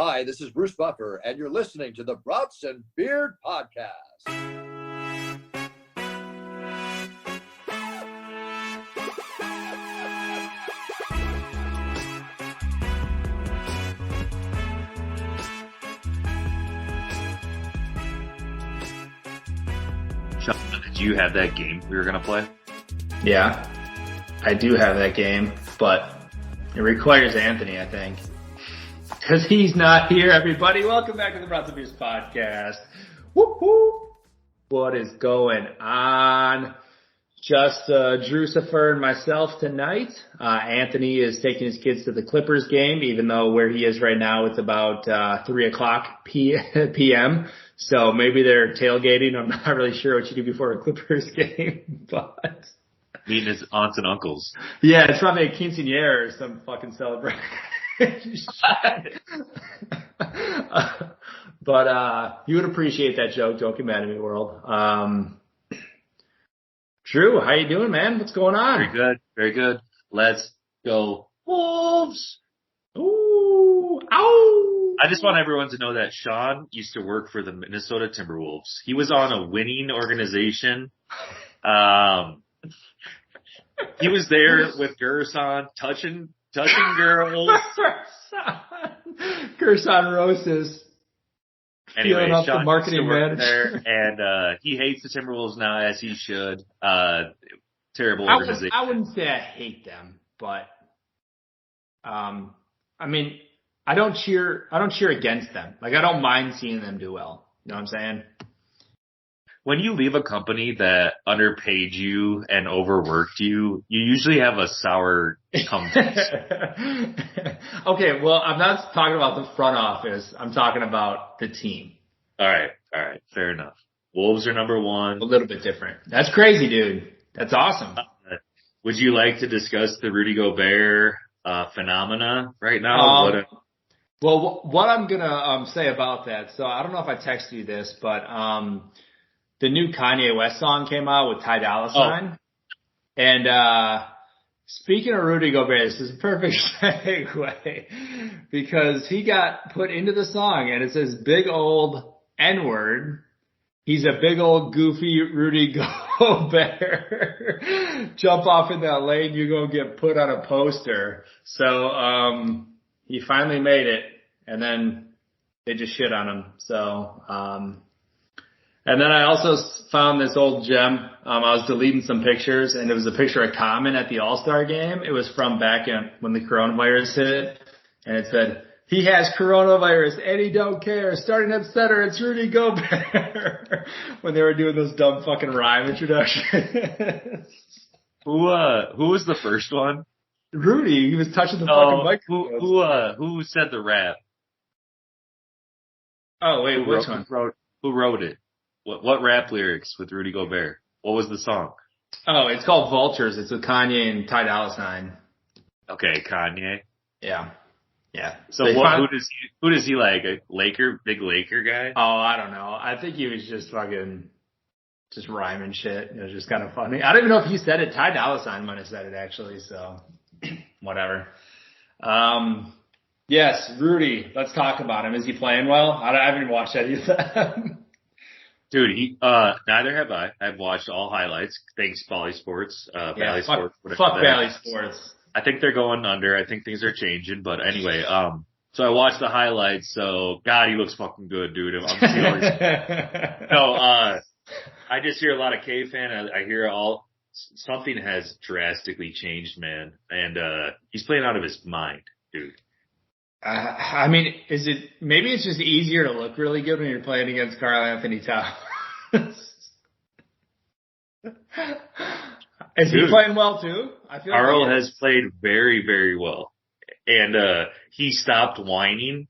Hi, this is Bruce Buffer, and you're listening to the Brats and Beard Podcast. Shawn, did you have that game we were going to play? Yeah, I do have that game, but it requires Anthony, I think. Because he's not here, everybody. Welcome back to the Brats and Beers Podcast. Whoop, whoop. What is going on? Just Drucifer and myself tonight. Anthony is taking his kids to the Clippers game, even though where he is right now, it's about 3 o'clock p.m. So maybe they're tailgating. I'm not really sure what you do before a Clippers game, but... Meeting his aunts and uncles. Yeah, it's probably a quinceañera or some fucking celebration. But you would appreciate that joke. Don't get mad at me, world. Drew, how you doing, man? What's going on? Very good. Very good. Let's go Wolves. Ooh, ow. I just want everyone to know that Shawn used to work for the Minnesota Timberwolves. He was on a winning organization. He was there with Gerson, touching girls. Gerson Rosas. Anyway, Shawn Shawn marketing manager manager. there, and he hates the Timberwolves now, as he should. Terrible organization. I wouldn't say I hate them, but I mean, I don't cheer against them. Like, I don't mind seeing them do well. You know what I'm saying? When you leave a company that underpaid you and overworked you, you usually have a sour come-to. Okay, well, I'm not talking about the front office. I'm talking about the team. All right. Fair enough. Wolves are number one. A little bit different. That's crazy, dude. That's awesome. Would you like to discuss the Rudy Gobert phenomena right now? Well, what I'm going to say about that, so I don't know if I texted you this, but the new Kanye West song came out with Ty Dolla $ign. And speaking of Rudy Gobert, this is a perfect segue because he got put into the song and it says big old N-word. He's a big old goofy Rudy Gobert. Jump off in that lane, you're going to get put on a poster. So he finally made it, and then they just shit on him. So and then I also found this old gem. I was deleting some pictures, and it was a picture of Common at the All-Star game. It was from back when the coronavirus hit, and it said, he has coronavirus, and he don't care. Starting at center, it's Rudy Gobert. When they were doing those dumb fucking rhyme introductions. Who was the first one? Rudy. He was touching the fucking microphone. Who said the rap? Oh, wait, which one? Who wrote it? What rap lyrics with Rudy Gobert? What was the song? Oh, it's called Vultures. It's with Kanye and Ty Dolla $ign. Okay, Kanye. Yeah. So who does he like? A big Laker guy? Oh, I don't know. I think he was just rhyming shit. It was just kind of funny. I don't even know if he said it. Ty Dolla $ign might have said it actually. So whatever. Yes, Rudy. Let's talk about him. Is he playing well? I haven't even watched any of them. Dude, neither have I. I've watched all highlights. Thanks, Bally Sports, Valley Sports. Fuck Valley Sports. I think they're going under. I think things are changing. But anyway, so I watched the highlights. So, God, he looks fucking good, dude. I just hear a lot of K-fan. I hear something has drastically changed, man. And he's playing out of his mind, dude. I mean, maybe it's just easier to look really good when you're playing against Karl Anthony Towns. Is he playing well too? I feel Karl has played very, very well. And he stopped whining.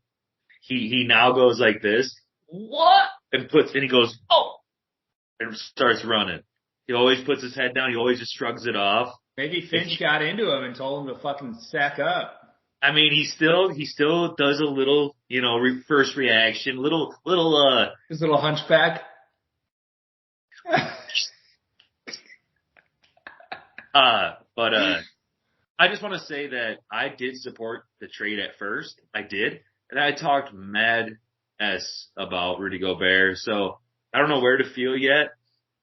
He now goes like this. What? And he goes, oh, and starts running. He always puts his head down. He always just shrugs it off. Maybe Finch got into him and told him to fucking sack up. I mean, he still does a little, first reaction, his little hunchback. But I just want to say that I did support the trade at first. I did. And I talked mad S about Rudy Gobert, so I don't know where to feel yet.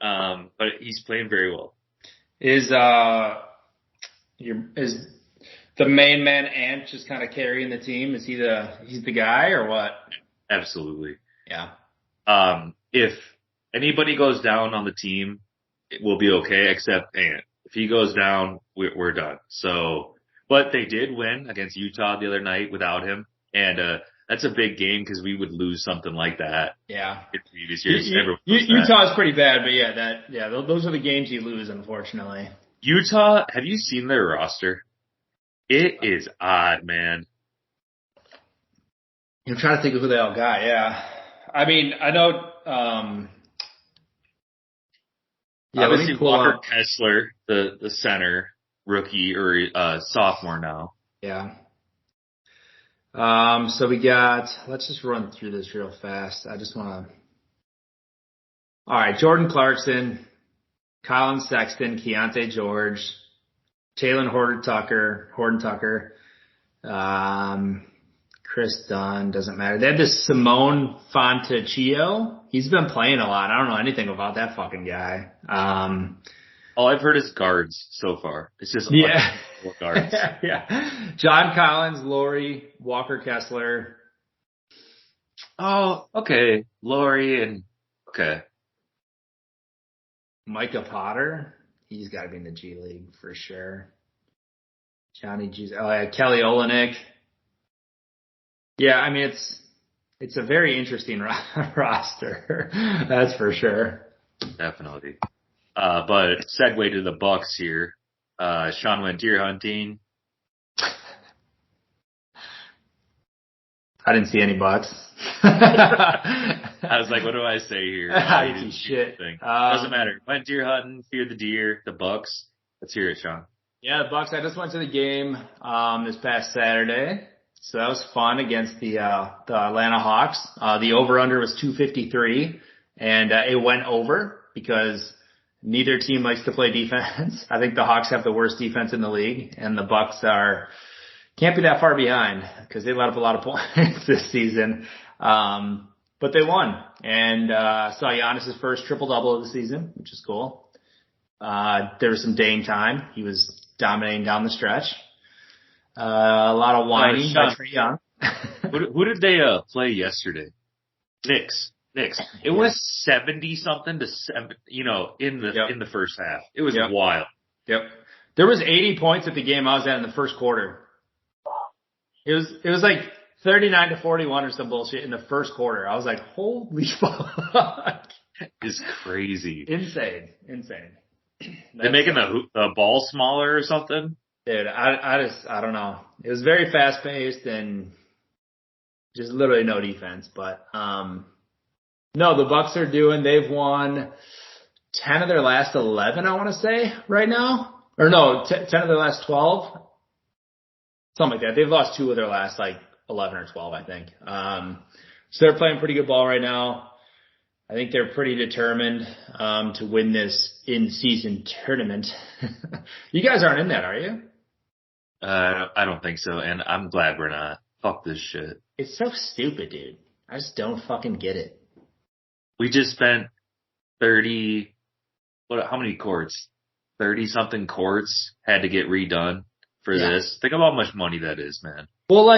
But he's playing very well. Is the main man Ant just kind of carrying the team? Is he's the guy or what? Absolutely. Yeah. If anybody goes down on the team, it will be okay, except Ant. If he goes down, we're done. So, but they did win against Utah the other night without him, and that's a big game because we would lose something like that. Yeah. In previous years. Utah is pretty bad, but those are the games you lose, unfortunately. Utah, have you seen their roster? It is odd, man. I'm trying to think of who they all got. Yeah. I mean, I know, obviously Walker Kessler, the center, rookie or sophomore now. Yeah. So we got, let's just run through this real fast. I just want to, all right, Jordan Clarkson, Colin Sexton, Keontae George, Taylor Horton-Tucker, Chris Dunn, doesn't matter. They had this Simone Fontecchio. He's been playing a lot. I don't know anything about that fucking guy. All I've heard is guards so far. It's just guards. Yeah. John Collins, Laurie, Walker Kessler. Oh, okay. Laurie and okay. Micah Potter. He's got to be in the G League for sure. Johnny G. Oh, yeah, Kelly Olynyk. Yeah, I mean it's a very interesting roster. That's for sure. Definitely. But segue to the Bucks here. Shawn went deer hunting. I didn't see any bucks. I was like, what do I say here? I didn't see shit. Doesn't matter. Went deer hunting, feared the deer, the Bucks. Let's hear it, Shawn. Yeah, the Bucks. I just went to the game this past Saturday. So that was fun against the Atlanta Hawks. The over-under was 253, and it went over because neither team likes to play defense. I think the Hawks have the worst defense in the league, and the Bucks can't be that far behind because they let up a lot of points this season. But they won, and saw Giannis's first triple-double of the season, which is cool. There was some Dame time. He was dominating down the stretch. A lot of whining by Trae Young. Who did they play yesterday? Knicks. It was 70-something to 7, in the first half. It was wild. Yep. There was 80 points at the game I was at in the first quarter. It was like 39-41 or some bullshit in the first quarter. I was like, holy fuck. It's crazy. Insane. They're making the ball smaller or something? Dude, I don't know. It was very fast paced and just literally no defense. But no, the Bucks they've won 10 of their last 11, I want to say, right now. Or no, 10 of their last 12. Something like that. They've lost 2 of their last 11 or 12, I think. So they're playing pretty good ball right now. I think they're pretty determined to win this in-season tournament. You guys aren't in that, are you? I don't think so, and I'm glad we're not. Fuck this shit. It's so stupid, dude. I just don't fucking get it. We just spent 30, how many courts? 30-something courts had to get redone for this. Think about how much money that is, man. Well,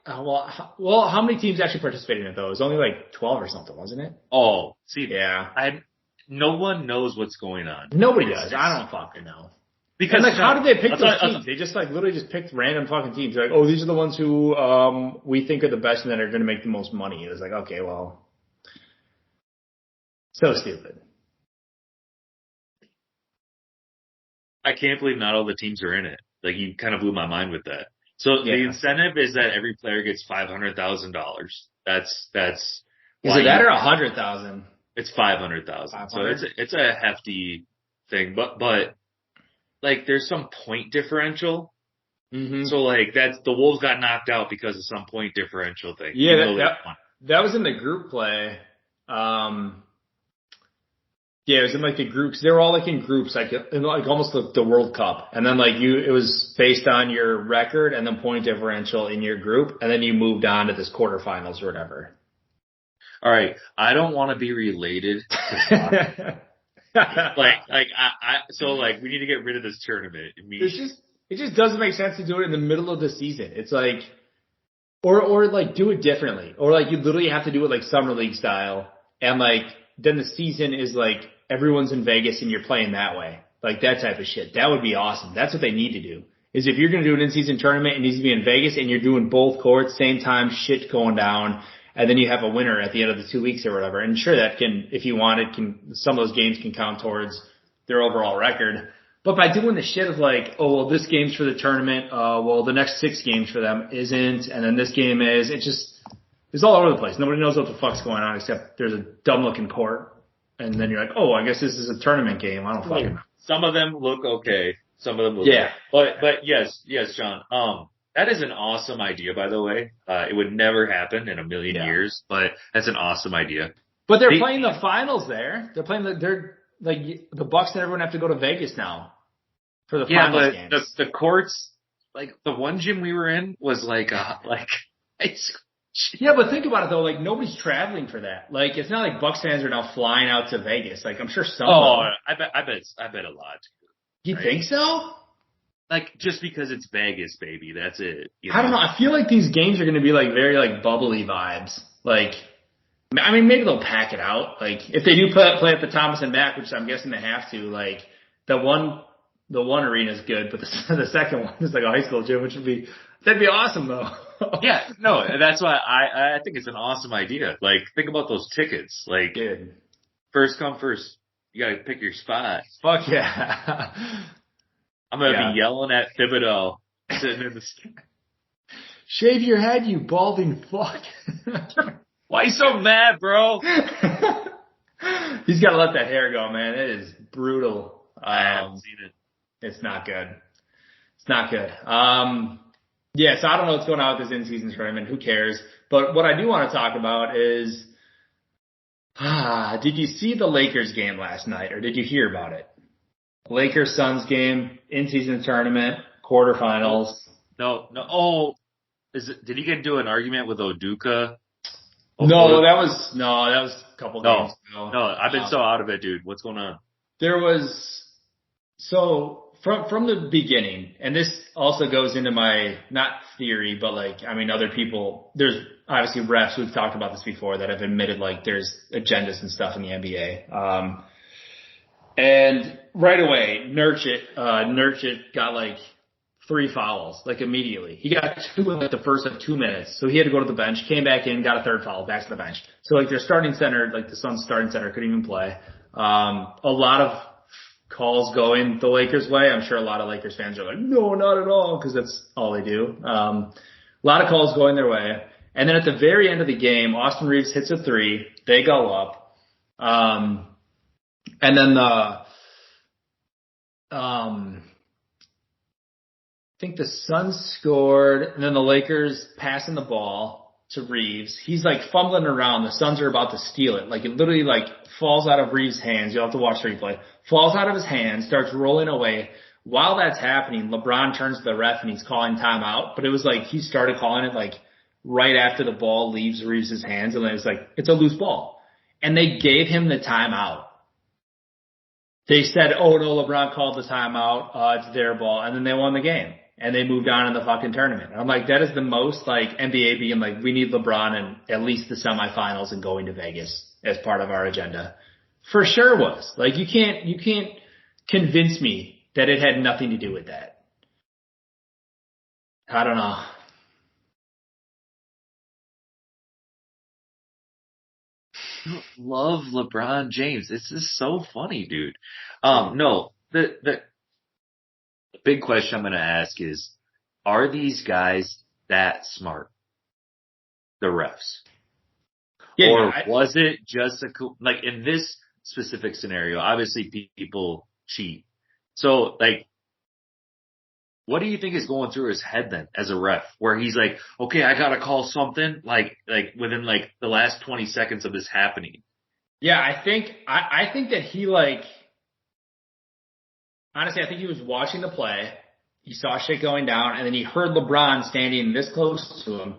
how many teams actually participated in it, though? It was only 12 or something, wasn't it? Oh, see, yeah. No one knows what's going on. Nobody does. I don't fucking know. Because how did they pick those teams? They just literally just picked random fucking teams. They're like, oh, these are the ones who we think are the best and that are going to make the most money. It was like, okay, well, so stupid. I can't believe not all the teams are in it. You kind of blew my mind with that. So the incentive is that every player gets $500,000. That's. Is it that or $100,000? It's $500,000. So it's a hefty thing, but there's some point differential. Mm-hmm. So that's the Wolves got knocked out because of some point differential thing. Yeah, that was in the group play. Yeah, it was in like the groups. They were all like in groups, like in like almost the World Cup. And then like it was based on your record and then point differential in your group, and then you moved on to this quarterfinals or whatever. All right, I don't want to be related to soccer. So like we need to get rid of this tournament immediately. It just doesn't make sense to do it in the middle of the season. It's like, or like do it differently, or like you literally have to do it like summer league style, and like then the season is like everyone's in Vegas and you're playing that way, like that type of shit. That would be awesome. That's what they need to do. Is if you're going to do an in-season tournament, it needs to be in Vegas and you're doing both courts same time, shit going down. And then you have a winner at the end of the 2 weeks or whatever. And sure, that can, if you want it, some of those games can count towards their overall record. But by doing the shit of like, oh, well, this game's for the tournament, well, the next 6 games for them isn't, and then this game is, it's all over the place. Nobody knows what the fuck's going on except there's a dumb looking court. And then you're like, oh, I guess this is a tournament game. I don't fucking know. Some of them look okay. Some of them look okay. But yes, Shawn. That is an awesome idea, by the way. It would never happen in a million years, but that's an awesome idea. But they're playing the finals there. They're playing they're like the Bucks and everyone have to go to Vegas now for the finals games. The courts, like the one gym we were in was like it's. Yeah, but think about it though. Like nobody's traveling for that. Like it's not like Bucks fans are now flying out to Vegas. Like I'm sure some. Oh, I bet a lot. You think so? Like, just because it's Vegas, baby, that's it. You know? I don't know. I feel like these games are going to be like very like bubbly vibes. Like, I mean, maybe they'll pack it out. Like, if they do play at the Thomas and Mack, which I'm guessing they have to, like, the one arena is good, but the second one is like a high school gym, that'd be awesome though. Yeah, no, that's why I think it's an awesome idea. Like, think about those tickets. Like, Dude. First come first. You gotta pick your spot. Fuck yeah. I'm gonna be yelling at Thibodeau sitting in the Shave your head, you balding fuck. Why you so mad, bro? He's gotta let that hair go, man. It is brutal. I haven't seen it. It's not good. It's not good. So I don't know what's going on with this in-season tournament. Who cares? But what I do want to talk about is, did you see the Lakers game last night, or did you hear about it? Lakers Suns game, in-season tournament, quarterfinals. No. Oh, did he get into an argument with Oduka? No, that was a couple games ago. No, I've been so out of it, dude. What's going on? There was, from the beginning, and this also goes into my, not theory, but like, I mean, other people, there's obviously refs, we've talked about this before, that have admitted like there's agendas and stuff in the NBA. And right away, Nurkic got like 3 fouls, like immediately. He got 2 in like the first like 2 minutes. So he had to go to the bench, came back in, got a 3rd foul, back to the bench. So like their starting center, like the Suns starting center couldn't even play. A lot of calls going the Lakers' way. I'm sure a lot of Lakers fans are like, no, not at all, because that's all they do. A lot of calls going their way. And then at the very end of the game, Austin Reeves hits a 3. They go up. And then I think the Suns scored, and then the Lakers passing the ball to Reeves. He's like fumbling around. The Suns are about to steal it. Like it literally like falls out of Reeves' hands. You'll have to watch the replay. Falls out of his hands, starts rolling away. While that's happening, LeBron turns to the ref and he's calling timeout. But it was like he started calling it like right after the ball leaves Reeves' hands, and then it's like it's a loose ball. And they gave him the timeout. They said, oh no, LeBron called the timeout, it's their ball, and then they won the game. And they moved on in the fucking tournament. I'm like, that is the most like NBA being like, we need LeBron in at least the semifinals and going to Vegas as part of our agenda. For sure was. Like you can't convince me that it had nothing to do with that. I don't know. Love LeBron James. This is so funny, dude. No, the big question I'm going to ask is, are these guys that smart? The refs? Or was it just like in this specific scenario, obviously people cheat. So like, what do you think is going through his head then as a ref, where he's like, okay, I got to call something like within like the last 20 seconds of this happening. Yeah, I think that he honestly, I think he was watching the play. He saw shit going down, and then he heard LeBron standing this close to him,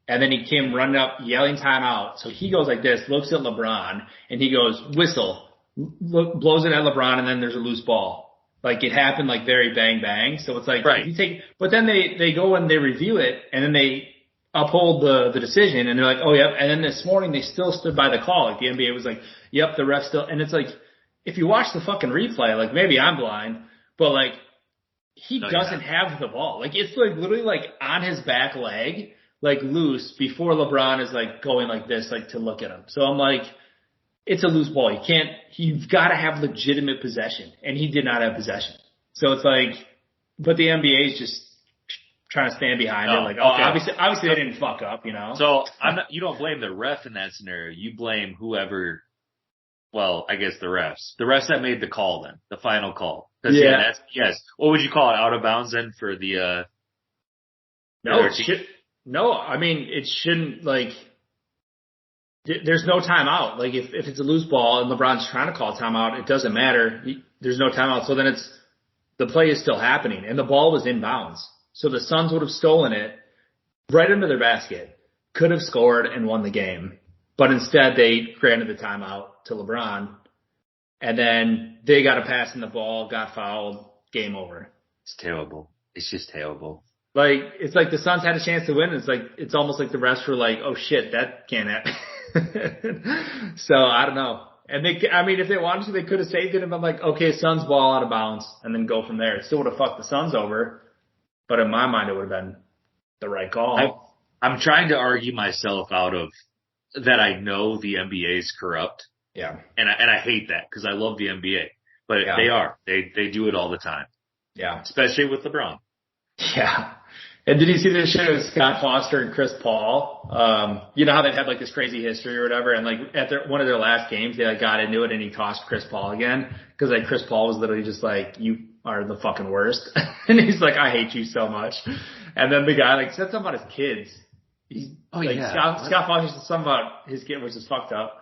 and then he came running up, yelling timeout. So he goes like this, looks at LeBron, and he goes, whistle, blows it at LeBron, and then there's a loose ball. Like it happened like very bang bang. So it's like, Right. but then they go and they review it, and then they uphold the decision, and they're like, oh yep. And then this morning they still stood by the call. Like the NBA was like, yep, the ref still, and it's like, if you watch the fucking replay, like maybe I'm blind, but like he doesn't have the ball. Like it's like literally like on his back leg, like loose before LeBron is like going like this, like to look at him. So I'm like, it's a loose ball. You've got to have legitimate possession, and he did not have possession. So it's like, but the NBA is just trying to stand behind it. Like, obviously they didn't fuck up, you know? So you don't blame the ref in that scenario. You blame whoever, well, I guess the refs. The refs that made the call then, the final call. Yes. What would you call it? Out of bounds then for the, No, I mean, it shouldn't, like, there's no timeout. Like, if it's a loose ball and LeBron's trying to call timeout, it doesn't matter. There's no timeout. So then the play is still happening, and the ball was in bounds. So the Suns would have stolen it right under their basket, could have scored and won the game. But instead, they granted the timeout to LeBron, and then they got a pass in the ball, got fouled, game over. It's terrible. It's just terrible. Like, it's like the Suns had a chance to win. It's almost like the refs were like, oh shit, that can't happen. So I don't know. And if they wanted to, they could have saved it and been like, okay, Suns ball out of bounds, and then go from there. It still would have fucked the Suns over, but in my mind, it would have been the right call. I'm trying to argue myself out of that. I know the NBA is corrupt. Yeah. And I hate that because I love the NBA, but they are. They do it all the time. Yeah. Especially with LeBron. Yeah. And did you see this shit with Scott Foster and Chris Paul? You know how they've had like this crazy history or whatever, and like at one of their last games, they like got into it, and he tossed Chris Paul again because like Chris Paul was literally just like, you are the fucking worst, and he's like, I hate you so much. And then the guy like said something about his kids. Scott Foster said something about his kid, which is fucked up,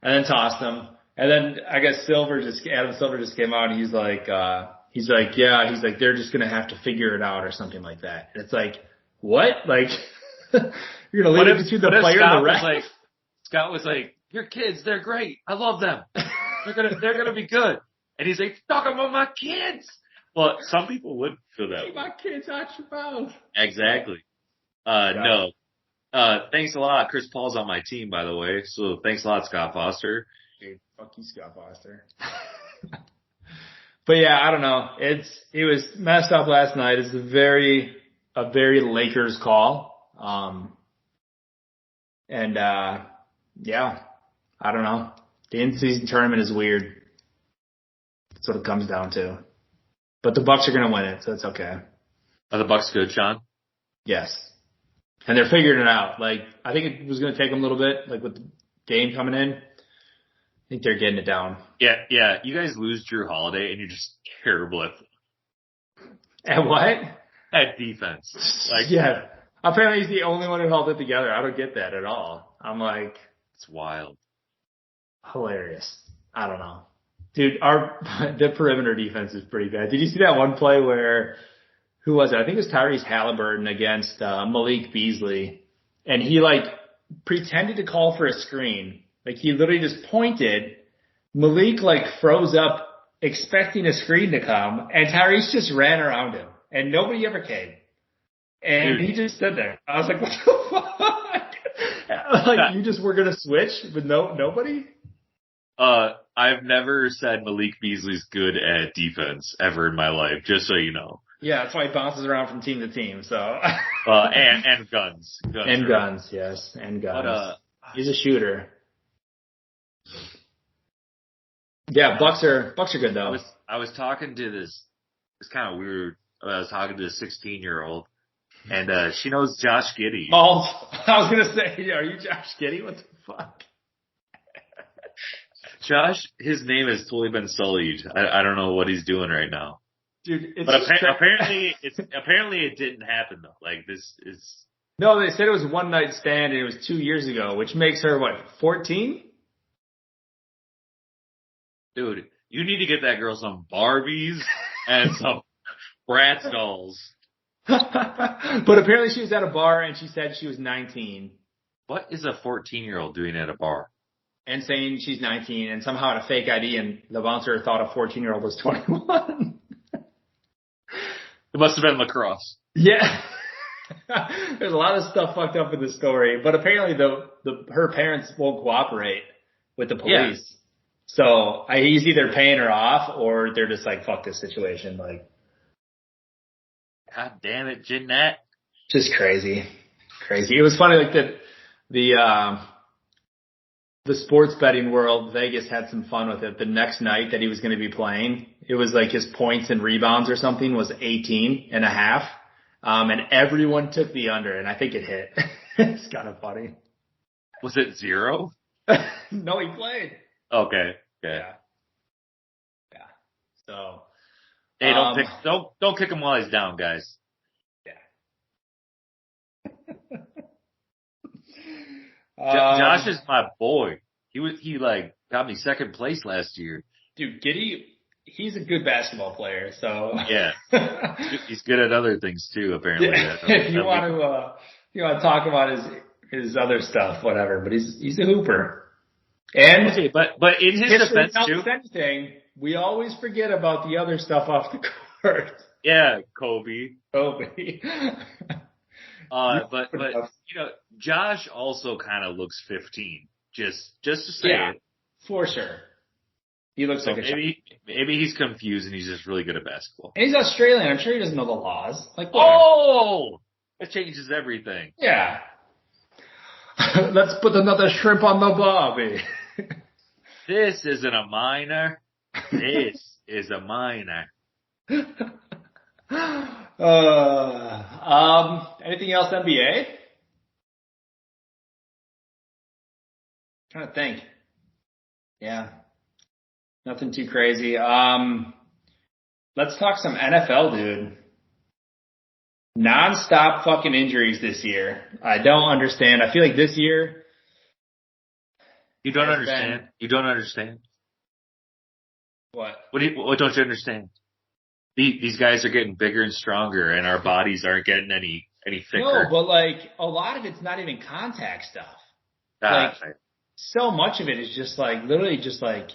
and then tossed him. And then I guess Adam Silver just came out, and he's like, they're just going to have to figure it out or something like that. And it's like, what? Like, you're going to leave it to the player and the ref? Scott was like, your kids, they're great. I love them. They're going to be good. And he's like, talk about my kids. Well, some people would feel that. Keep my kids out your mouth. Exactly. No. Thanks a lot. Chris Paul's on my team, by the way. So thanks a lot, Scott Foster. Dude, fuck you, Scott Foster. But yeah, I don't know. It was messed up last night. It's a very Lakers call. Yeah, I don't know. The in-season tournament is weird. That's what it comes down to. But the Bucks are going to win it, so it's okay. Are the Bucks good, Shawn? Yes. And they're figuring it out. Like, I think it was going to take them a little bit, like with Dame coming in. I think they're getting it down. Yeah. You guys lose Drew Holiday, and you're just terrible at what? At defense. Like, yeah. Apparently he's the only one who held it together. I don't get that at all. I'm like, it's wild. Hilarious. I don't know. Dude, the perimeter defense is pretty bad. Did you see that one play where, who was it? I think it was Tyrese Halliburton against Malik Beasley. And he like pretended to call for a screen. Like he literally just pointed. Malik like froze up expecting a screen to come, and Tyrese just ran around him. And nobody ever came. And he just stood there. I was like, what the fuck? Like you just were gonna switch with nobody? I've never said Malik Beasley's good at defense ever in my life, just so you know. Yeah, that's why he bounces around from team to team, so. And guns. And guns, yes. And guns. But, he's a shooter. Yeah, Bucks are good though. I was talking to this, it's kind of weird. I was talking to a 16-year-old, and she knows Josh Giddey. Oh, I was going to say, are you Josh Giddey? What the fuck? Josh, his name has totally been sullied. I don't know what he's doing right now. Dude, but apparently it didn't happen though. Like this is. No, they said it was one night stand and it was 2 years ago, which makes her what, 14? Dude, you need to get that girl some Barbies and some Bratz dolls. But apparently she was at a bar and she said she was 19. What is a 14-year-old doing at a bar? And saying she's 19 and somehow had a fake ID and the bouncer thought a 14-year-old was 21. It must have been lacrosse. Yeah. There's a lot of stuff fucked up in this story, but apparently her parents won't cooperate with the police. Yeah. So he's either paying her off or they're just like, fuck this situation. Like, God damn it, Jeanette. Just crazy. Crazy. It was funny, like the sports betting world, Vegas had some fun with it. The next night that he was going to be playing, it was like his points and rebounds or something was 18.5. And everyone took the under, and I think it hit. It's kind of funny. Was it 0? No, he played. Okay. Yeah. So. Hey, don't kick him while he's down, guys. Yeah. Josh is my boy. He got me second place last year. Dude, he's a good basketball player, so. Yeah. He's good at other things too, apparently. Yeah. If you want to talk about his other stuff, whatever, but he's a hooper. And okay, but in his defense too. Anything, we always forget about the other stuff off the court. Yeah, Kobe. But Josh also kind of looks 15. Just to say it. For sure. He looks like maybe he's confused and he's just really good at basketball. And he's Australian. I'm sure he doesn't know the laws. Like what? Oh, that changes everything. Yeah. Let's put another shrimp on the barbie. This isn't a minor. This is a minor. Anything else NBA? Trying to think. Yeah. Nothing too crazy. Let's talk some NFL, dude. Non-stop fucking injuries this year. I don't understand. I feel like this year. You don't understand? You don't understand? What? What don't you understand? These guys are getting bigger and stronger, and our bodies aren't getting any thicker. No, but like a lot of it's not even contact stuff. So much of it is just like literally just like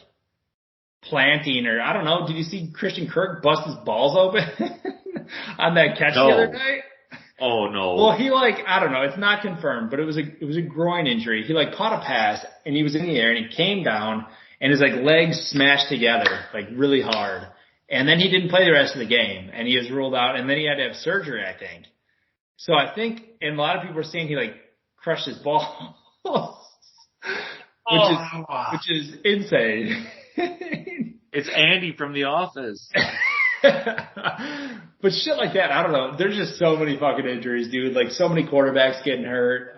planting, or I don't know. Did you see Christian Kirk bust his balls open on that catch the other night? Oh no. Well, I don't know. It's not confirmed, but it was a groin injury. He caught a pass and he was in the air and he came down and his legs smashed together really hard. And then he didn't play the rest of the game and he was ruled out and then he had to have surgery, I think. So I think, and a lot of people were saying he crushed his balls, which is insane. It's Andy from The Office. But shit like that, I don't know. There's just so many fucking injuries, dude. So many quarterbacks getting hurt.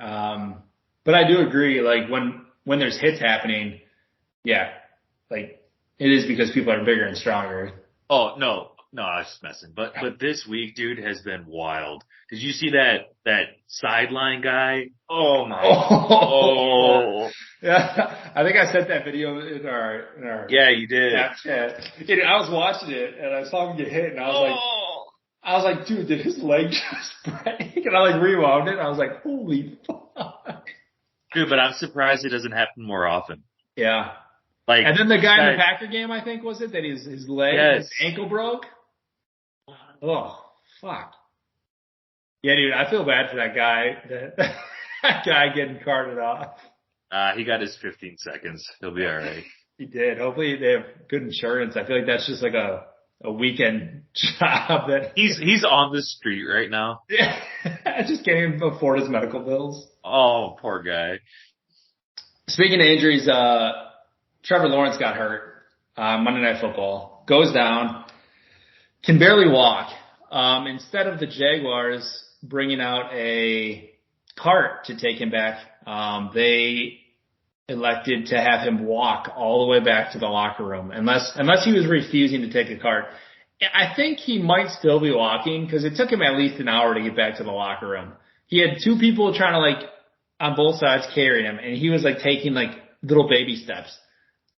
But I do agree, when there's hits happening, yeah, it is because people are bigger and stronger. Oh, no, I was just messing. But this week, dude, has been wild. Did you see that sideline guy? Oh my. Oh. Yeah. I think I sent that video in our Yeah, you did. Snapchat. Dude, I was watching it and I saw him get hit and I was like, dude, did his leg just break? And I rewound it and I was like, holy fuck. Dude, but I'm surprised it doesn't happen more often. Yeah. And then the guy in the Packer game, I think, was it, that his leg, his ankle broke? Oh, fuck. Yeah, dude, I feel bad for that guy. That guy getting carted off. He got his 15 seconds. He'll be all right. He did. Hopefully they have good insurance. I feel like that's just a weekend job that he's on the street right now. Yeah. I just can't even afford his medical bills. Oh, poor guy. Speaking of injuries, Trevor Lawrence got hurt Monday Night Football. Goes down. Can barely walk. Instead of the Jaguars bringing out a cart to take him back, they elected to have him walk all the way back to the locker room, unless he was refusing to take a cart. I think he might still be walking because it took him at least an hour to get back to the locker room. He had two people trying to on both sides carry him, and he was taking little baby steps.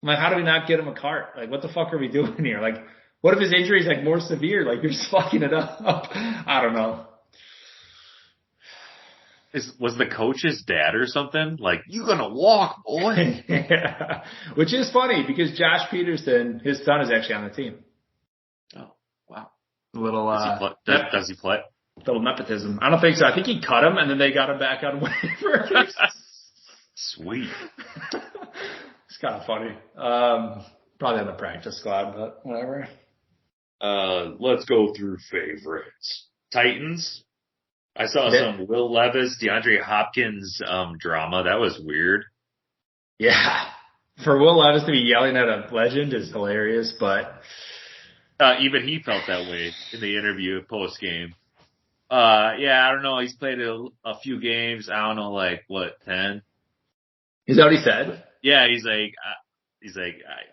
I'm like, how do we not get him a cart? Like, what the fuck are we doing here? Like, what if his injury is like more severe? Like, you're just fucking it up. I don't know. Was the coach his dad or something? Like, you gonna walk, boy. Yeah. Which is funny because Josh Peterson, his son, is actually on the team. Oh, wow. A little, does he play? Little nepotism. I don't think so. I think he cut him and then they got him back on waivers. Sweet. It's kind of funny. Probably on the practice squad, but whatever. Let's go through favorites. Titans. I saw some Will Levis, DeAndre Hopkins drama. That was weird. Yeah. For Will Levis to be yelling at a legend is hilarious, but even he felt that way in the interview post game. Yeah, I don't know. He's played a few games. I don't know, like what, 10? Is that what he said? Yeah, he's like,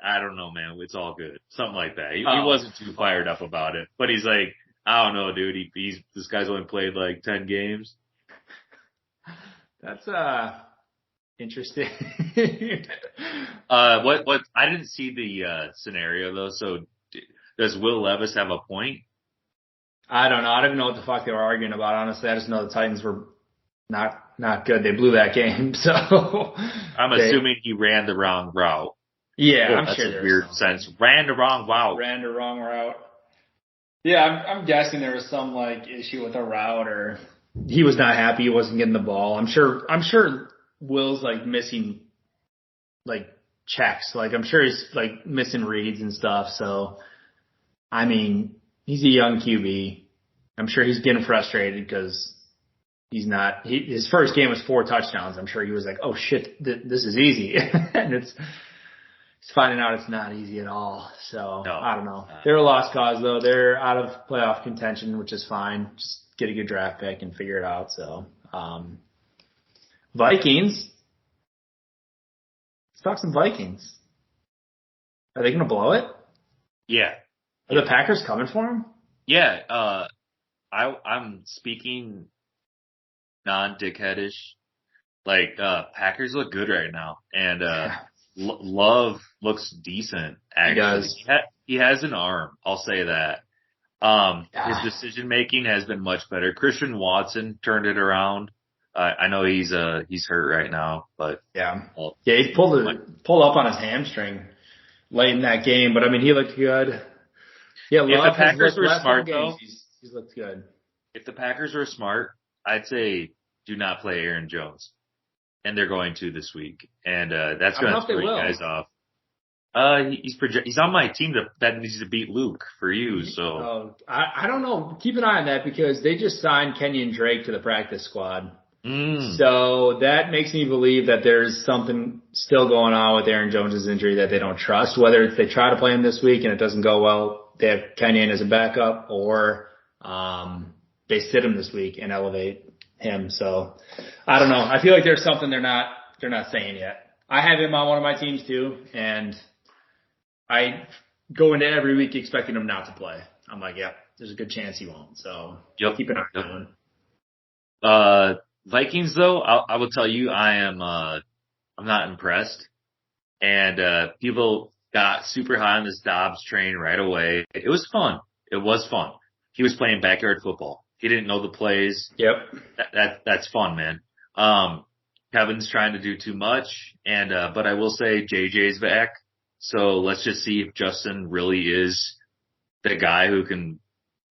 I don't know, man. It's all good. Something like that. He wasn't too fired up about it, but he's like, I don't know, dude. This guy's only played like 10 games. That's interesting. What? I didn't see the scenario though. So does Will Levis have a point? I don't know. I don't even know what the fuck they were arguing about. Honestly, I just know the Titans were not good. They blew that game, so I'm assuming he ran the wrong route. Yeah, well, I'm that's sure. A weird sense. Ran the wrong route. Ran the wrong route. Yeah, I'm guessing there was some like issue with a route, or he was not happy he wasn't getting the ball. I'm sure Will's like missing like checks. Like I'm sure he's like missing reads and stuff. So I mean, he's a young QB. I'm sure he's getting frustrated because he's not. His first game was 4 touchdowns. I'm sure he was like, "Oh shit, this is easy," and he's finding out it's not easy at all. So no, I don't know. They're a lost cause though. They're out of playoff contention, which is fine. Just get a good draft pick and figure it out. So Vikings. Let's talk some Vikings. Are they going to blow it? Yeah. Are the Packers coming for them? Yeah. I'm speaking non-dickheadish. Like, Packers look good right now. And, Love looks decent, actually. He does. He has an arm. I'll say that. His decision making has been much better. Christian Watson turned it around. I know he's hurt right now, but he pulled up on his hamstring late in that game. But I mean, he looked good. Yeah, if the Packers were smart though, he's looked good. If the Packers were smart, I'd say do not play Aaron Jones. And they're going to this week, and that's going to throw you guys off. He's on my team that needs to beat Luke for you. So I don't know. Keep an eye on that because they just signed Kenyon Drake to the practice squad. So that makes me believe that there's something still going on with Aaron Jones' injury that they don't trust. Whether it's they try to play him this week and it doesn't go well, they have Kenyon as a backup, or they sit him this week and elevate him. So I don't know. I feel like there's something they're not saying yet. I have him on one of my teams too, and I go into every week expecting him not to play. I'm like, there's a good chance he won't. So keep an eye on him. Vikings though, I will tell you, I'm not impressed. And people got super high on this Dobbs train right away. It was fun. It was fun. He was playing backyard football. He didn't know the plays. Yep. That's fun, man. Kevin's trying to do too much, and but I will say JJ's back. So let's just see if Justin really is the guy who can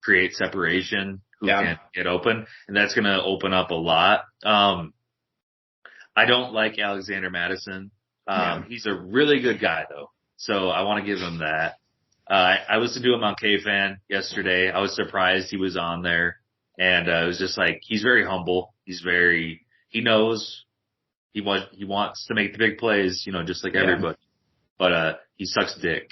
create separation, who can get open, and that's going to open up a lot. I don't like Alexander Madison. He's a really good guy though, so I want to give him that. I listened to him on K-Fan yesterday. I was surprised he was on there. And it was just like, he's very humble. He knows he wants to make the big plays, just like everybody. But he sucks dick.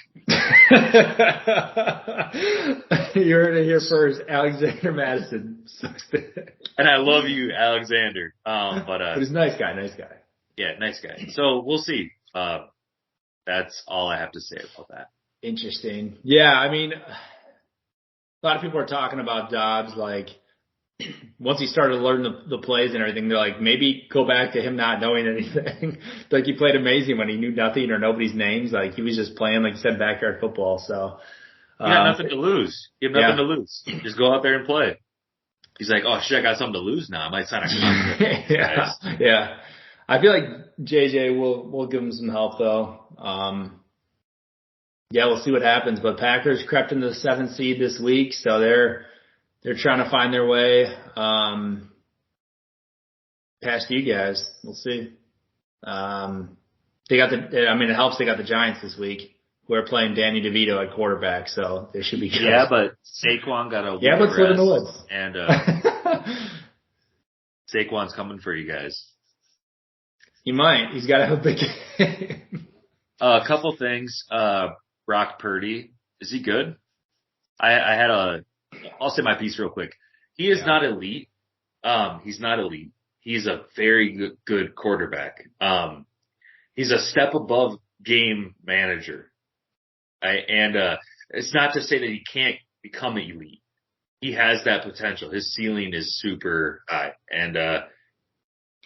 You heard it here first. Alexander Madison sucks dick. And I love you, Alexander. But he's a nice guy. Yeah, nice guy. So we'll see. That's all I have to say about that. Interesting. Yeah, I mean, a lot of people are talking about Dobbs, like, once he started to learn the plays and everything, they're like, maybe go back to him not knowing anything. Like, he played amazing when he knew nothing or nobody's names. Like, he was just playing, like you said, backyard football. So, you got nothing to lose. You have nothing to lose. Just go out there and play. He's like, oh shit, I got something to lose now. I might sign a contract. Yeah. I feel like JJ will give him some help though. Yeah, we'll see what happens. But Packers crept into the 7th seed this week, so they're trying to find their way past you guys. We'll see. It helps they got the Giants this week. We're playing Danny DeVito at quarterback, so they should be good. Yeah, but Saquon got a yeah, but live in the woods. And Saquon's coming for you guys. He might. He's got to have a big game. A couple things. Brock Purdy, is he good? I'll say my piece real quick. He is not elite. He's not elite. He's a very good quarterback. He's a step above game manager. It's not to say that he can't become elite. He has that potential. His ceiling is super high, and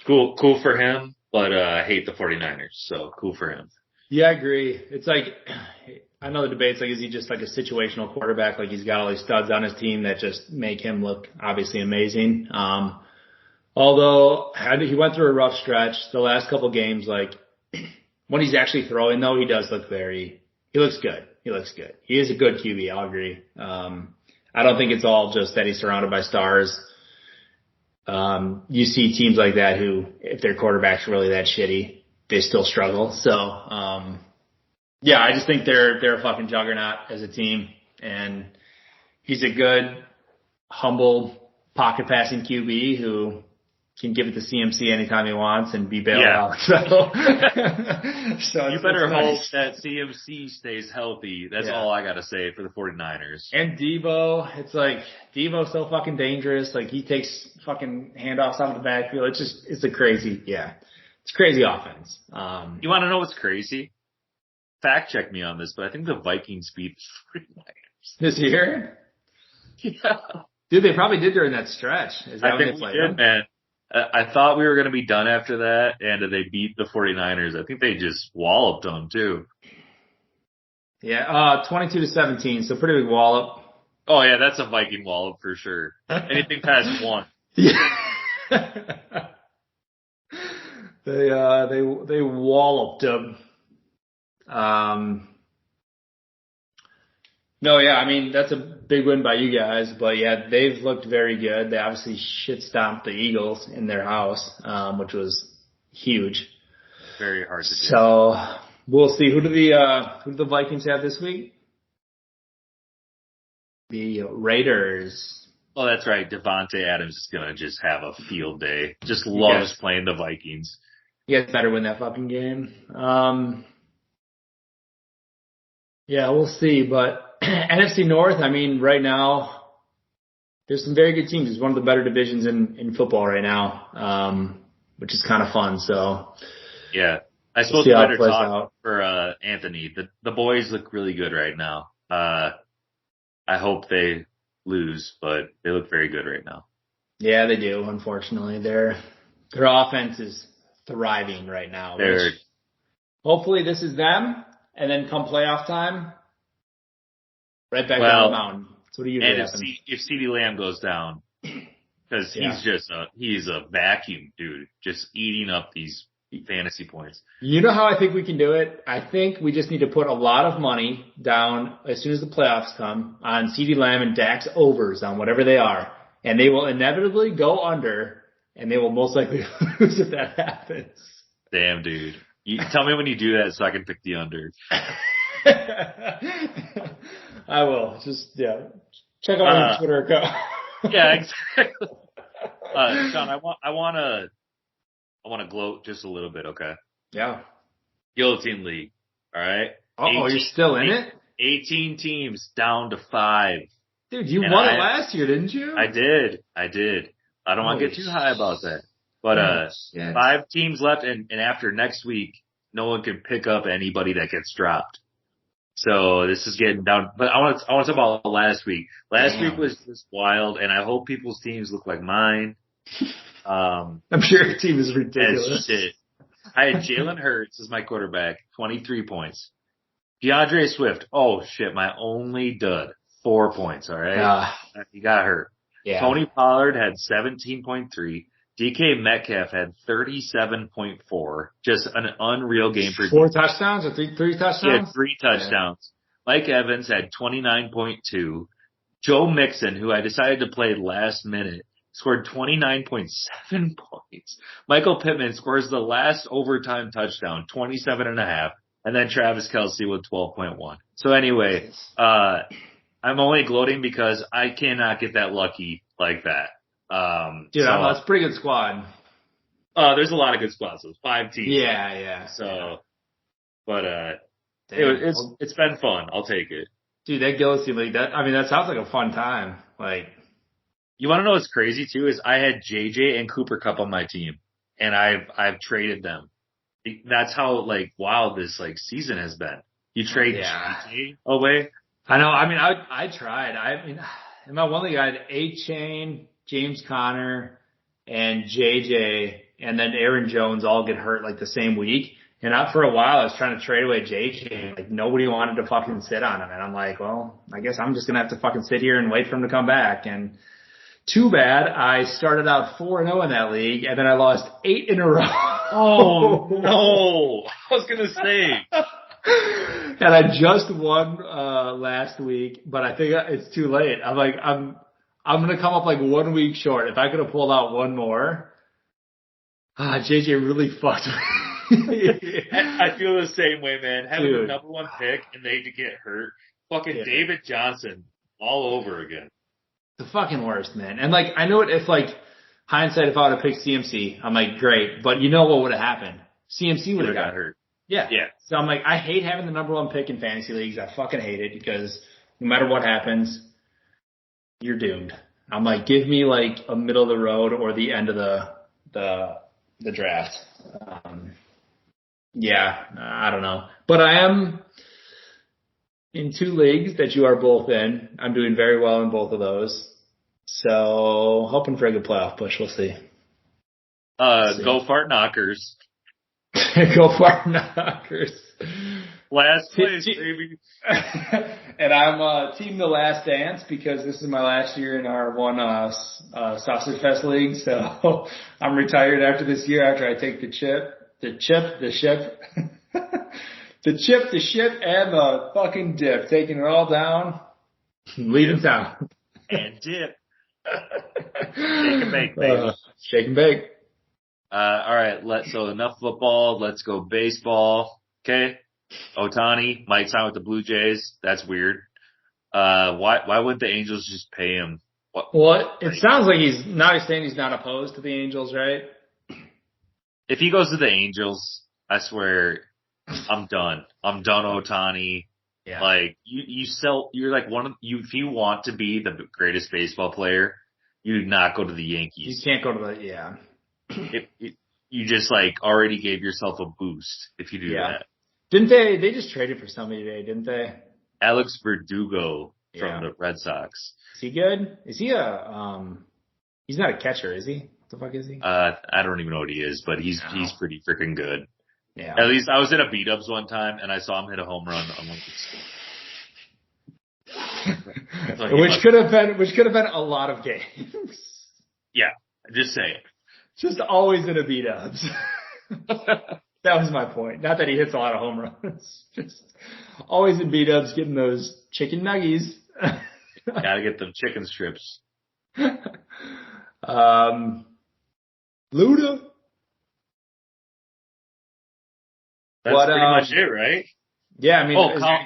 cool for him. But I hate the 49ers, so cool for him. Yeah, I agree. It's like, I know the debate's like, is he just like a situational quarterback? Like, he's got all these studs on his team that just make him look obviously amazing. Although he went through a rough stretch the last couple games. Like, when he's actually throwing though, he does look he looks good. He looks good. He is a good QB. I'll agree. I don't think it's all just that he's surrounded by stars. You see teams like that who, if their quarterback's really that shitty, they still struggle. So, yeah, I just think they're a fucking juggernaut as a team, and he's a good, humble pocket passing QB who can give it to CMC anytime he wants and be bailed out. So you better hope that CMC stays healthy. That's all I got to say for the 49ers. And Deebo, it's like, Deebo's so fucking dangerous. Like, he takes fucking handoffs out of the backfield. It's a crazy offense. You want to know what's crazy? Fact check me on this, but I think the Vikings beat the 49ers. This year? Yeah. Dude, they probably did during that stretch. Is that I think we did, man. I thought we were going to be done after that, and they beat the 49ers. I think they just walloped them, too. Yeah, 22-17, so pretty big wallop. Oh, yeah, that's a Viking wallop for sure. Anything past 1. Yeah. They walloped them. No, yeah, I mean, that's a big win by you guys, but yeah, they've looked very good. They obviously shit stomped the Eagles in their house, which was huge. Very hard to do. So we'll see. Who do the Vikings have this week? The Raiders. Oh, that's right. Devontae Adams is gonna just have a field day. Just loves playing the Vikings. You guys better win that fucking game. Yeah, we'll see, but NFC North, I mean, right now, there's some very good teams. It's one of the better divisions in football right now, which is kind of fun. So, yeah, I suppose the better talk for Anthony. The boys look really good right now. I hope they lose, but they look very good right now. Yeah, they do. Unfortunately, their offense is thriving right now. Hopefully, this is them, and then come playoff time. Right back down the mountain. That's what usually happens. If CeeDee Lamb goes down, because he's a vacuum, dude, just eating up these fantasy points. You know how I think we can do it? I think we just need to put a lot of money down as soon as the playoffs come on CeeDee Lamb and Dak's overs on whatever they are, and they will inevitably go under, and they will most likely lose if that happens. Damn, dude. You tell me when you do that so I can pick the under. I will. Just, check out my Twitter account. Yeah, exactly. Shawn, I want to gloat just a little bit, okay? Yeah. Guillotine League, all right? Oh, you're still in it? 18 teams down to 5. Dude, you won it last year, didn't you? I did. I don't want to get too high about that. But 5 teams left, and after next week, no one can pick up anybody that gets dropped. So this is getting down. But I want to talk about last week. Last week was just wild, and I hope people's teams look like mine. I'm sure your team is ridiculous. Shit. I had Jalen Hurts as my quarterback, 23 points. DeAndre Swift, oh shit, my only dud, 4 points, alright? He got hurt. Yeah. Tony Pollard had 17.3. DK Metcalf had 37.4. Just an unreal game for 4 touchdowns or three touchdowns? He had 3 touchdowns. Yeah. Mike Evans had 29.2. Joe Mixon, who I decided to play last minute, scored 29.7 points. Michael Pittman scores the last overtime touchdown, 27.5. And then Travis Kelce with 12.1. So anyway, I'm only gloating because I cannot get that lucky like that. Dude, that's a pretty good squad. There's a lot of good squads. So 5 teams. Yeah. So, but it's been fun. I'll take it. Dude, that Gillis League, that sounds like a fun time. Like, you want to know what's crazy too is I had JJ and Cooper Kupp on my team, and I've traded them. That's how wild this season has been. You trade JJ away. I know. I mean, I tried. I mean, in my one league, I had A-Chain, James Conner, and JJ, and then Aaron Jones all get hurt the same week. And for a while, I was trying to trade away JJ. Nobody wanted to fucking sit on him. And I'm like, well, I guess I'm just going to have to fucking sit here and wait for him to come back. And too bad. I started out 4-0 in that league, and then I lost 8 in a row. Oh, no. I was going to say. And I just won last week, but I think it's too late. I'm like, I'm going to come up 1 week short. If I could have pulled out one more, JJ really fucked me. I feel the same way, man. Having the number 1 pick and they to get hurt. Fucking David Johnson all over again. The fucking worst, man. And I know if hindsight, if I would have picked CMC, I'm like, great. But you know what would have happened? CMC would have got hurt. Yeah. So I'm like, I hate having the number 1 pick in fantasy leagues. I fucking hate it because no matter what happens, you're doomed. I'm like, give me a middle of the road or the end of the draft. I don't know. But I am in 2 leagues that you are both in. I'm doing very well in both of those. So hoping for a good playoff push. We'll see. Go Fart Knockers. Go Fart Knockers. Last place, baby. And I'm team The Last Dance because this is my last year in our one Sausage Fest league. So I'm retired after this year after I take the ship, the ship, and the fucking dip. Taking it all down, leaving town. And dip. Shake and bake, baby. Shake and bake. All right. So enough football. Let's go baseball. Okay. Ohtani might sign with the Blue Jays. That's weird. Why wouldn't the Angels just pay him? Well, it sounds like he's saying he's not opposed to the Angels, right? If he goes to the Angels, I swear, I'm done. I'm done, Ohtani. Yeah. You're if you want to be the greatest baseball player, you do not go to the Yankees. You can't go to You just already gave yourself a boost if you do that. Didn't they just traded for somebody today, didn't they? Alex Verdugo from the Red Sox. Is he good? Is he he's not a catcher, is he? What the fuck is he? I don't even know what he is, but he's pretty freaking good. Yeah. At least I was at a B-Dubs one time and I saw him hit a home run on which could have been a lot of games. Yeah, just saying. Just always in a B-Dubs. That was my point. Not that he hits a lot of home runs. Just always in B-Dubs getting those chicken nuggies. Gotta get them chicken strips. Luda. That's pretty much it, right? Yeah, I mean.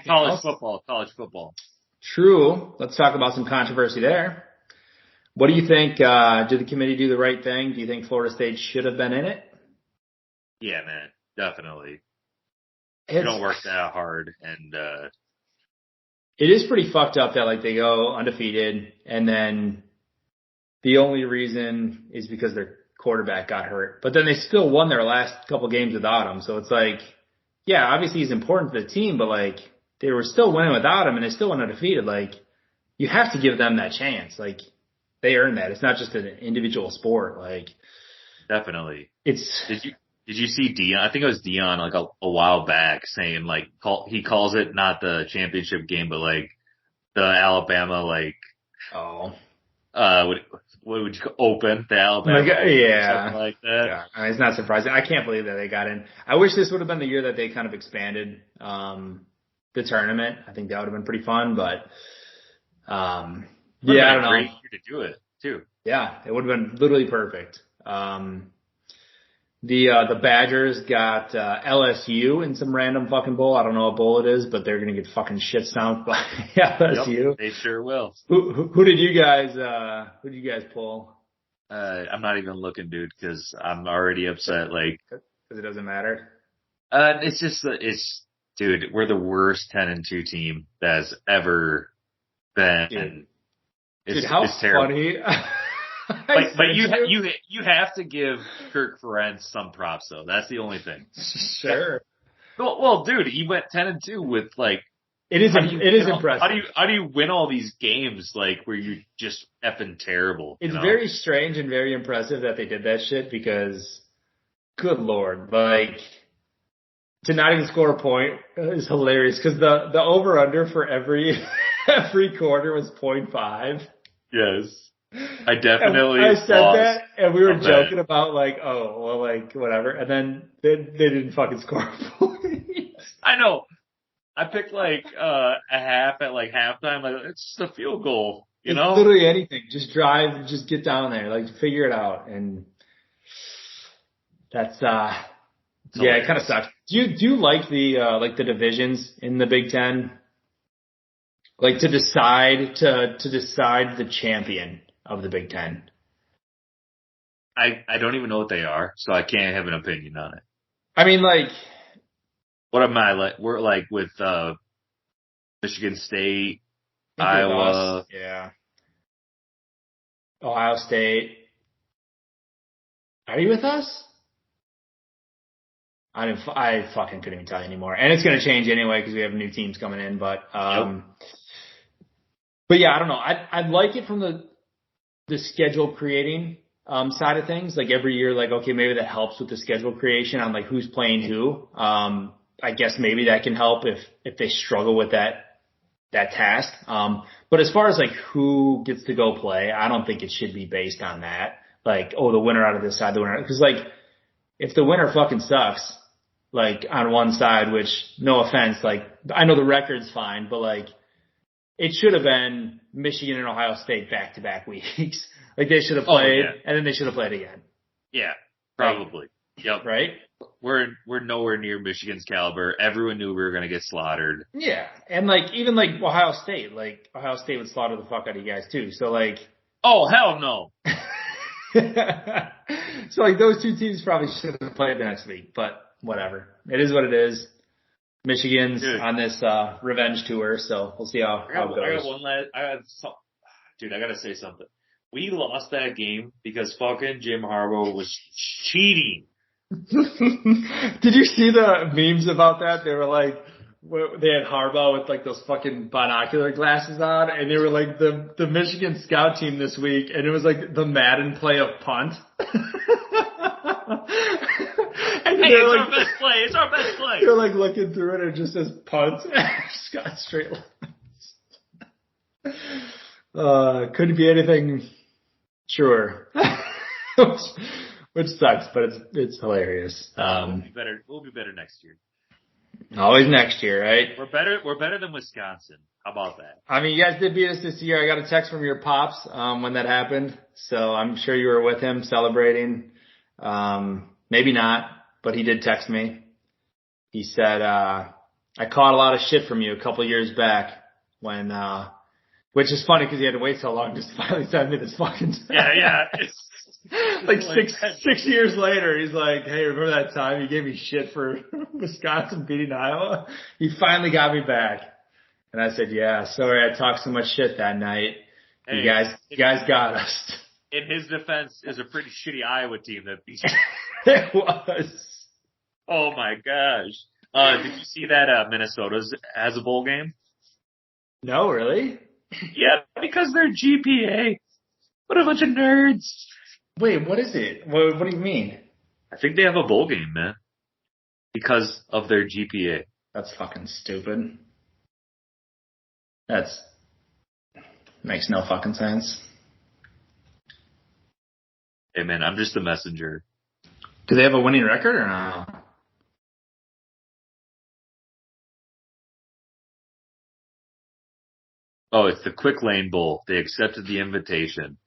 College football. True. Let's talk about some controversy there. What do you think? Did the committee do the right thing? Do you think Florida State should have been in it? Yeah, man. Definitely. You don't work that hard, and it is pretty fucked up that they go undefeated, and then the only reason is because their quarterback got hurt. But then they still won their last couple games without him. So it's obviously he's important to the team, but they were still winning without him, and they still went undefeated. Like, you have to give them that chance. Like, they earned that. It's not just an individual sport. Like, Definitely. it's. Did you see Dion? I think it was Dion like a while back saying like he calls it not the championship game, but like the Alabama like what would you open the Alabama? Like, yeah, something like that. Yeah, I mean, it's not surprising. I can't believe that they got in. I wish this would have been the year that they kind of expanded the tournament. I think that would have been pretty fun, but yeah, I don't know. Great year to do it too. Yeah, it would have been literally perfect. The Badgers got LSU in some random fucking bowl. I don't know what bowl it is, but they're gonna get fucking shit stomped by LSU. Yep, they sure will. Who did you guys pull? I'm not even looking, dude, because I'm already upset. Like, because it doesn't matter. It's just dude, we're the worst 10-2 team that's ever been. Dude, how it's terrible. Funny. But you have to give Kirk Ferentz some props though. That's the only thing. Sure. Well, dude, he went 10-2 with like. It is impressive. How do you win all these games like where you're just effing terrible? It's very strange and very impressive that they did that shit because, good lord, like to not even score a point is hilarious because the over under for every quarter was 0.5. Yes. I definitely. I said that, and we were joking about like, oh, well, like whatever, and then they didn't fucking score points. I know. I picked like a half at like halftime. Like it's just a field goal, you know. Literally anything. Just drive, just get down there, like figure it out, and that's yeah, it kind of sucks. Do you like the divisions in the Big Ten? Like to decide the champion of the Big Ten. I don't even know what they are, so I can't have an opinion on it. I mean, like, what am I like? We're like with Michigan State, Iowa, yeah, Ohio State. Are you with us? I fucking couldn't even tell you anymore, and it's gonna change anyway because we have new teams coming in. But But yeah, I don't know. I like it from the schedule creating side of things. Like every year, like okay, maybe that helps with the schedule creation on like who's playing who. I guess maybe that can help if they struggle with that task. But as far as like who gets to go play, I don't think it should be based on that. Like, oh, the winner out of this side, the winner, because like if the winner fucking sucks, like on one side, which no offense, like I know the record's fine, but like it should have been Michigan and Ohio State back-to-back weeks. Like they should have played, and then they should have played again. Yeah, probably. Yep. Right? We're nowhere near Michigan's caliber. Everyone knew we were going to get slaughtered. Yeah, and like even like Ohio State would slaughter the fuck out of you guys too. So like, oh hell no. So like those two teams probably should have played the next week, but whatever. It is what it is. Michigan's on this revenge tour, so we'll see how it goes. I got one last. I gotta say something. We lost that game because fucking Jim Harbaugh was cheating. Did you see the memes about that? They were like, they had Harbaugh with like those fucking binocular glasses on, and they were like the Michigan scout team this week, and it was like the Madden play of punt. It's our best play. It's our best play. They're like looking through it and it just says punt. Scott straight lines. Couldn't be anything truer. Which sucks, but it's hilarious. We'll be better next year. Always next year, right? We're better than Wisconsin. How about that? I mean, you guys did beat us this year. I got a text from your pops when that happened, so I'm sure you were with him celebrating. Maybe not, but he did text me. He said, I caught a lot of shit from you a couple years back when, which is funny because he had to wait so long just to finally send me this fucking text. Yeah. It's like six years later, he's like, hey, remember that time you gave me shit for Wisconsin beating Iowa? He finally got me back. And I said, yeah, sorry I talked so much shit that night. Hey, you guys got us. In his defense, is a pretty shitty Iowa team that beat you. It was. Oh my gosh. Did you see that Minnesota's has a bowl game? No, really? Yeah, because they're GPA. What a bunch of nerds. Wait, what is it? What do you mean? I think they have a bowl game, man. Because of their GPA. That's fucking stupid. Makes no fucking sense. Hey, man, I'm just a messenger. Do they have a winning record or no? Oh, it's the Quick Lane Bowl. They accepted the invitation.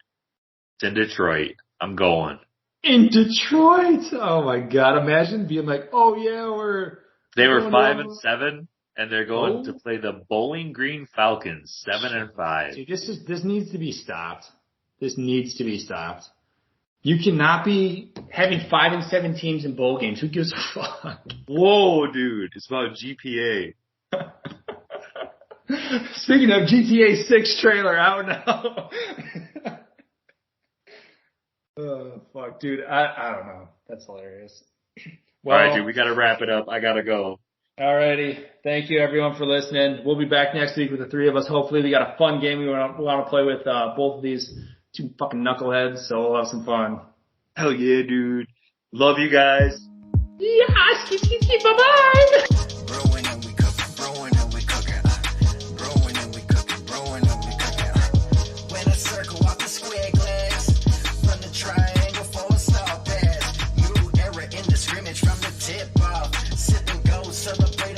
It's in Detroit. I'm going. In Detroit? Oh my God! Imagine being like, "Oh yeah, They were 5-7, and they're going to play the Bowling Green Falcons, 7-5. Dude, this needs to be stopped. This needs to be stopped. You cannot be having 5-7 teams in bowl games. Who gives a fuck? Whoa, dude! It's about GPA. Speaking of GTA 6 trailer out now. Oh, fuck, dude. I don't know. That's hilarious. Well, all right, dude, we got to wrap it up. I got to go. Alrighty. Thank you, everyone, for listening. We'll be back next week with the three of us. Hopefully, we got a fun game we want to play with both of these two fucking knuckleheads, so we'll have some fun. Hell yeah, dude. Love you guys. Yes! Bye-bye! From the tip off, sip and go, celebrate.